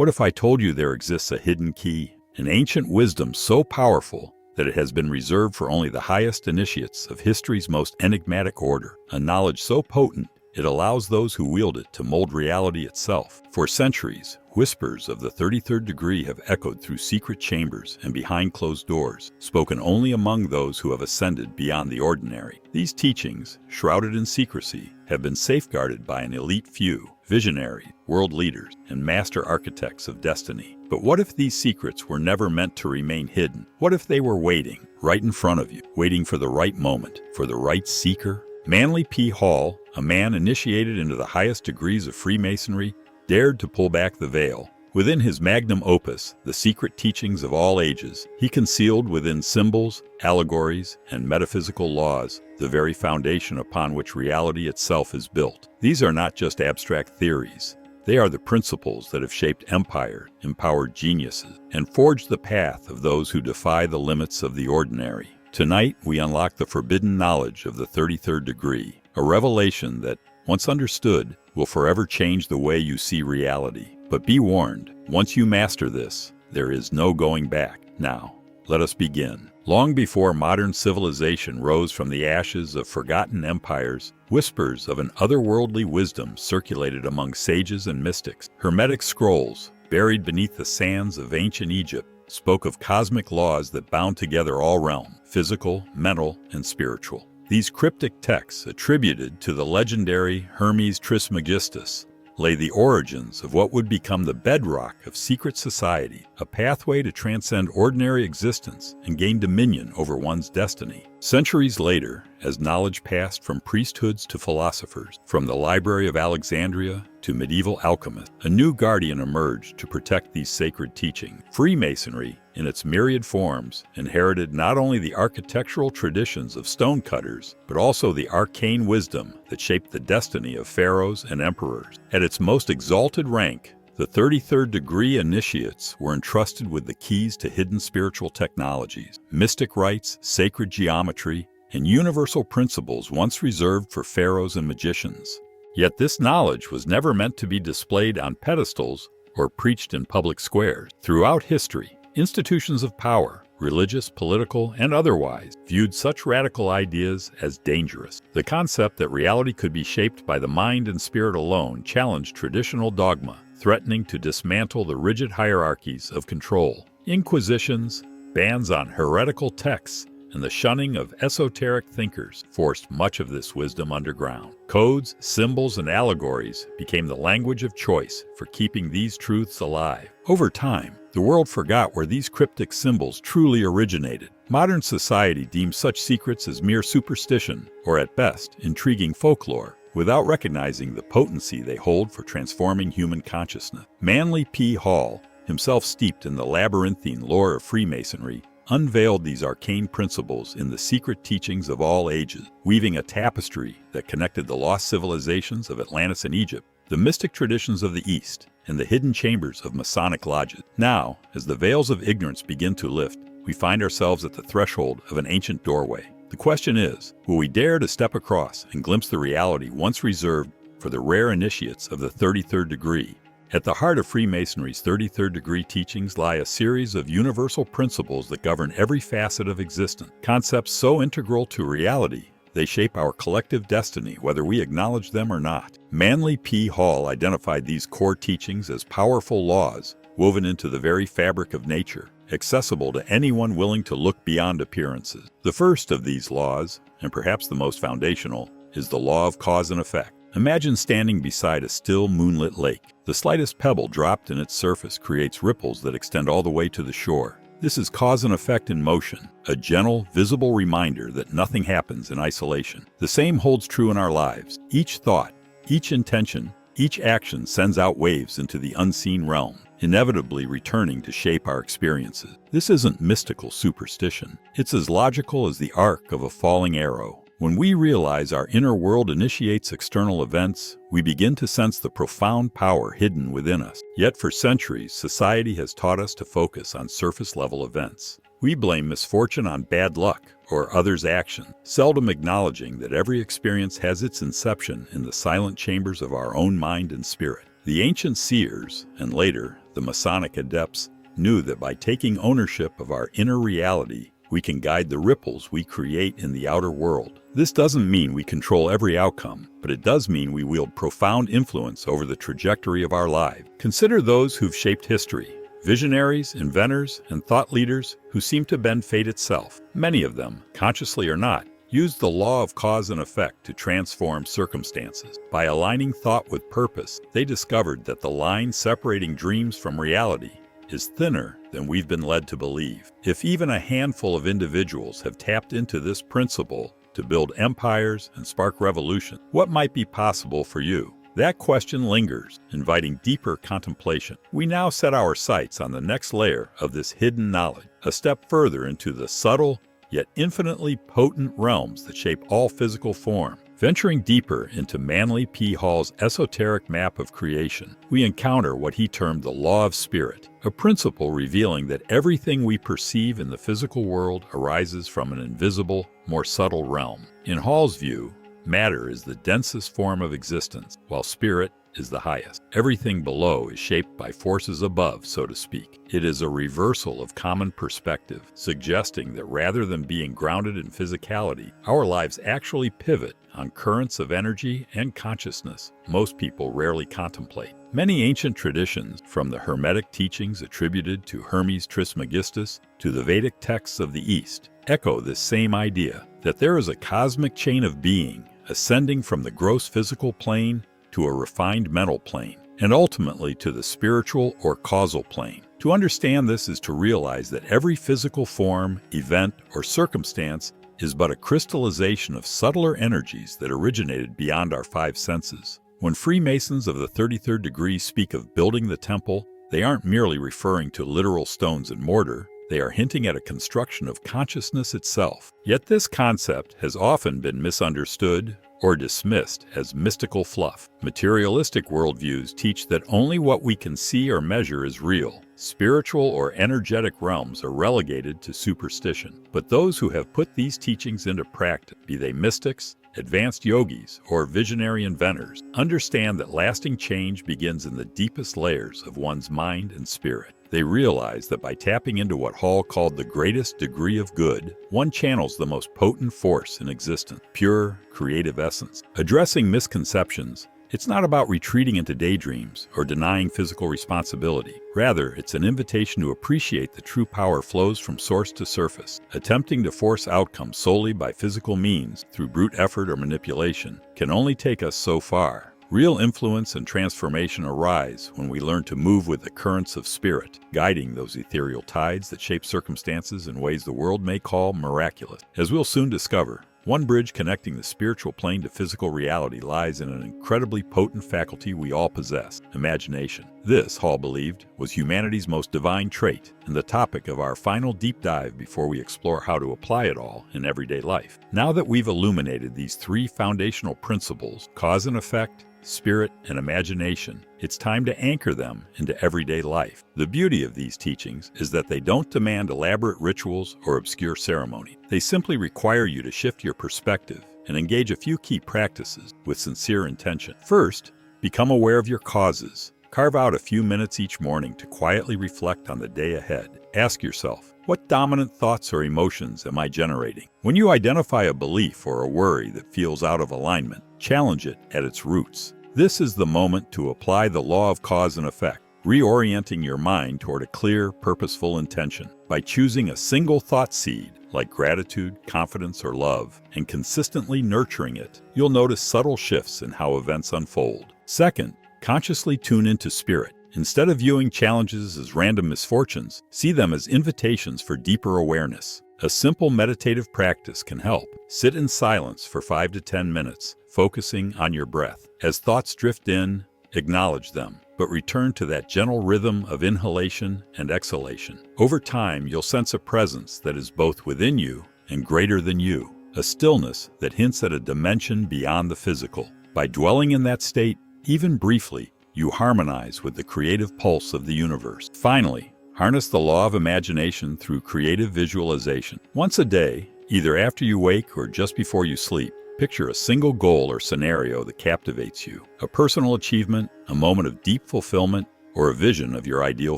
What if I told you there exists a hidden key, an ancient wisdom so powerful that it has been reserved for only the highest initiates of history's most enigmatic order, a knowledge so potent it allows those who wield it to mold reality itself? For centuries, whispers of the 33rd degree have echoed through secret chambers and behind closed doors, spoken only among those who have ascended beyond the ordinary. These teachings, shrouded in secrecy, have been safeguarded by an elite few, visionary, world leaders, and master architects of destiny. But what if these secrets were never meant to remain hidden? What if they were waiting, right in front of you, waiting for the right moment, for the right seeker? Manly P. Hall, a man initiated into the highest degrees of Freemasonry, dared to pull back the veil. Within his magnum opus, The Secret Teachings of All Ages, he concealed within symbols, allegories, and metaphysical laws the very foundation upon which reality itself is built. These are not just abstract theories. They are the principles that have shaped empires, empowered geniuses, and forged the path of those who defy the limits of the ordinary. Tonight, we unlock the forbidden knowledge of the 33rd degree, a revelation that, once understood, will forever change the way you see reality. But be warned, once you master this, there is no going back. Now, let us begin. Long before modern civilization rose from the ashes of forgotten empires, whispers of an otherworldly wisdom circulated among sages and mystics. Hermetic scrolls, buried beneath the sands of ancient Egypt, spoke of cosmic laws that bound together all realms, physical, mental, and spiritual. These cryptic texts, attributed to the legendary Hermes Trismegistus, lay the origins of what would become the bedrock of secret society, a pathway to transcend ordinary existence and gain dominion over one's destiny. Centuries later, as knowledge passed from priesthoods to philosophers, from the Library of Alexandria to medieval alchemists, a new guardian emerged to protect these sacred teachings. Freemasonry, in its myriad forms, inherited not only the architectural traditions of stonecutters, but also the arcane wisdom that shaped the destiny of pharaohs and emperors. At its most exalted rank, the 33rd degree initiates were entrusted with the keys to hidden spiritual technologies, mystic rites, sacred geometry, and universal principles once reserved for pharaohs and magicians. Yet this knowledge was never meant to be displayed on pedestals or preached in public squares. Throughout history, institutions of power, religious, political, and otherwise, viewed such radical ideas as dangerous. The concept that reality could be shaped by the mind and spirit alone challenged traditional dogma, threatening to dismantle the rigid hierarchies of control. Inquisitions, bans on heretical texts, and the shunning of esoteric thinkers forced much of this wisdom underground. Codes, symbols, and allegories became the language of choice for keeping these truths alive. Over time, the world forgot where these cryptic symbols truly originated. Modern society deems such secrets as mere superstition, or at best, intriguing folklore, without recognizing the potency they hold for transforming human consciousness. Manly P. Hall, himself steeped in the labyrinthine lore of Freemasonry, unveiled these arcane principles in The Secret Teachings of All Ages, weaving a tapestry that connected the lost civilizations of Atlantis and Egypt, the mystic traditions of the East, and the hidden chambers of Masonic lodges. Now, as the veils of ignorance begin to lift, we find ourselves at the threshold of an ancient doorway. The question is, will we dare to step across and glimpse the reality once reserved for the rare initiates of the 33rd degree? At the heart of Freemasonry's 33rd degree teachings lie a series of universal principles that govern every facet of existence. Concepts so integral to reality, they shape our collective destiny whether we acknowledge them or not. Manly P. Hall identified these core teachings as powerful laws woven into the very fabric of nature, accessible to anyone willing to look beyond appearances. The first of these laws, and perhaps the most foundational, is the law of cause and effect. Imagine standing beside a still moonlit lake. The slightest pebble dropped in its surface creates ripples that extend all the way to the shore. This is cause and effect in motion, a gentle, visible reminder that nothing happens in isolation. The same holds true in our lives. Each thought, each intention, each action sends out waves into the unseen realm, inevitably returning to shape our experiences. This isn't mystical superstition. It's as logical as the arc of a falling arrow. When we realize our inner world initiates external events, we begin to sense the profound power hidden within us. Yet for centuries, society has taught us to focus on surface-level events. We blame misfortune on bad luck or others' action, seldom acknowledging that every experience has its inception in the silent chambers of our own mind and spirit. The ancient seers, and later, the Masonic adepts, knew that by taking ownership of our inner reality, we can guide the ripples we create in the outer world. This doesn't mean we control every outcome, but it does mean we wield profound influence over the trajectory of our lives. Consider those who've shaped history. Visionaries, inventors, and thought leaders who seem to bend fate itself. Many of them, consciously or not, used the law of cause and effect to transform circumstances. By aligning thought with purpose, they discovered that the line separating dreams from reality is thinner than we've been led to believe. If even a handful of individuals have tapped into this principle to build empires and spark revolution, what might be possible for you? That question lingers, inviting deeper contemplation. We now set our sights on the next layer of this hidden knowledge, a step further into the subtle, yet infinitely potent realms that shape all physical form. Venturing deeper into Manly P. Hall's esoteric map of creation, we encounter what he termed the law of spirit, a principle revealing that everything we perceive in the physical world arises from an invisible, more subtle realm. In Hall's view, matter is the densest form of existence, while spirit is the highest. Everything below is shaped by forces above, so to speak. It is a reversal of common perspective, suggesting that rather than being grounded in physicality, our lives actually pivot on currents of energy and consciousness most people rarely contemplate. Many ancient traditions, from the Hermetic teachings attributed to Hermes Trismegistus to the Vedic texts of the East, echo this same idea, that there is a cosmic chain of being ascending from the gross physical plane to a refined mental plane, and ultimately to the spiritual or causal plane. To understand this is to realize that every physical form, event, or circumstance is but a crystallization of subtler energies that originated beyond our five senses. When Freemasons of the 33rd degree speak of building the temple, they aren't merely referring to literal stones and mortar. They are hinting at a construction of consciousness itself. Yet this concept has often been misunderstood or dismissed as mystical fluff. Materialistic worldviews teach that only what we can see or measure is real. Spiritual or energetic realms are relegated to superstition. But those who have put these teachings into practice, be they mystics, advanced yogis, or visionary inventors, understand that lasting change begins in the deepest layers of one's mind and spirit. They realize that by tapping into what Hall called the greatest degree of good, one channels the most potent force in existence, pure, creative essence. Addressing misconceptions, it's not about retreating into daydreams or denying physical responsibility. Rather, it's an invitation to appreciate the true power flows from source to surface. Attempting to force outcomes solely by physical means through brute effort or manipulation can only take us so far. Real influence and transformation arise when we learn to move with the currents of spirit, guiding those ethereal tides that shape circumstances in ways the world may call miraculous. As we'll soon discover, one bridge connecting the spiritual plane to physical reality lies in an incredibly potent faculty we all possess: imagination. This, Hall believed, was humanity's most divine trait, and the topic of our final deep dive before we explore how to apply it all in everyday life. Now that we've illuminated these three foundational principles, cause and effect, spirit, and imagination, it's time to anchor them into everyday life. The beauty of these teachings is that they don't demand elaborate rituals or obscure ceremony. They simply require you to shift your perspective and engage a few key practices with sincere intention. First, become aware of your causes. Carve out a few minutes each morning to quietly reflect on the day ahead. Ask yourself, what dominant thoughts or emotions am I generating? When you identify a belief or a worry that feels out of alignment, challenge it at its roots. This is the moment to apply the law of cause and effect, reorienting your mind toward a clear, purposeful intention. By choosing a single thought seed, like gratitude, confidence, or love, and consistently nurturing it, you'll notice subtle shifts in how events unfold. Second, consciously tune into spirit. Instead of viewing challenges as random misfortunes, see them as invitations for deeper awareness. A simple meditative practice can help. Sit in silence for 5 to 10 minutes, focusing on your breath. As thoughts drift in, acknowledge them, but return to that gentle rhythm of inhalation and exhalation. Over time, you'll sense a presence that is both within you and greater than you, a stillness that hints at a dimension beyond the physical. By dwelling in that state, even briefly, you harmonize with the creative pulse of the universe. Finally, harness the law of imagination through creative visualization. Once a day, either after you wake or just before you sleep, picture a single goal or scenario that captivates you. A personal achievement, a moment of deep fulfillment, or a vision of your ideal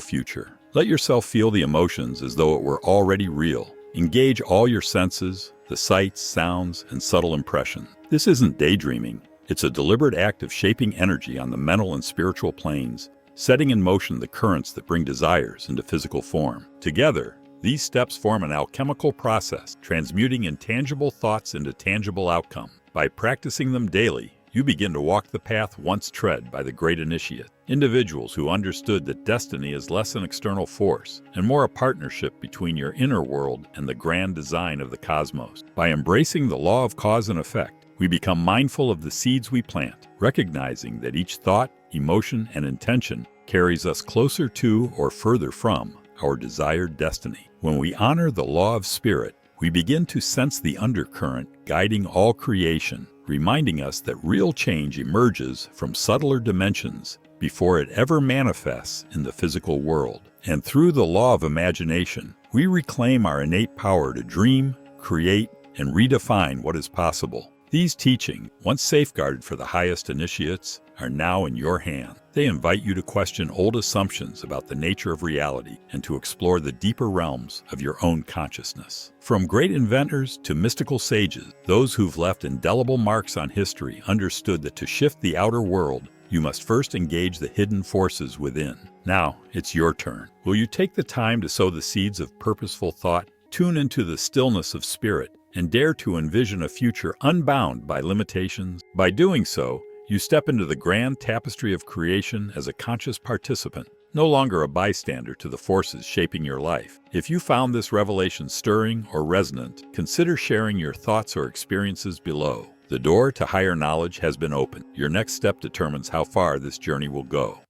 future. Let yourself feel the emotions as though it were already real. Engage all your senses, the sights, sounds, and subtle impressions. This isn't daydreaming. It's a deliberate act of shaping energy on the mental and spiritual planes, setting in motion the currents that bring desires into physical form. Together, these steps form an alchemical process, transmuting intangible thoughts into tangible outcome. By practicing them daily, you begin to walk the path once tread by the great initiate. Individuals who understood that destiny is less an external force and more a partnership between your inner world and the grand design of the cosmos. By embracing the law of cause and effect, we become mindful of the seeds we plant, recognizing that each thought, emotion, and intention carries us closer to or further from our desired destiny. When we honor the law of spirit, we begin to sense the undercurrent guiding all creation, reminding us that real change emerges from subtler dimensions before it ever manifests in the physical world. And through the law of imagination, we reclaim our innate power to dream, create, and redefine what is possible. These teachings, once safeguarded for the highest initiates, are now in your hand. They invite you to question old assumptions about the nature of reality and to explore the deeper realms of your own consciousness. From great inventors to mystical sages, those who've left indelible marks on history understood that to shift the outer world, you must first engage the hidden forces within. Now, it's your turn. Will you take the time to sow the seeds of purposeful thought, tune into the stillness of spirit, and dare to envision a future unbound by limitations? By doing so, you step into the grand tapestry of creation as a conscious participant, no longer a bystander to the forces shaping your life. If you found this revelation stirring or resonant, consider sharing your thoughts or experiences below. The door to higher knowledge has been opened. Your next step determines how far this journey will go.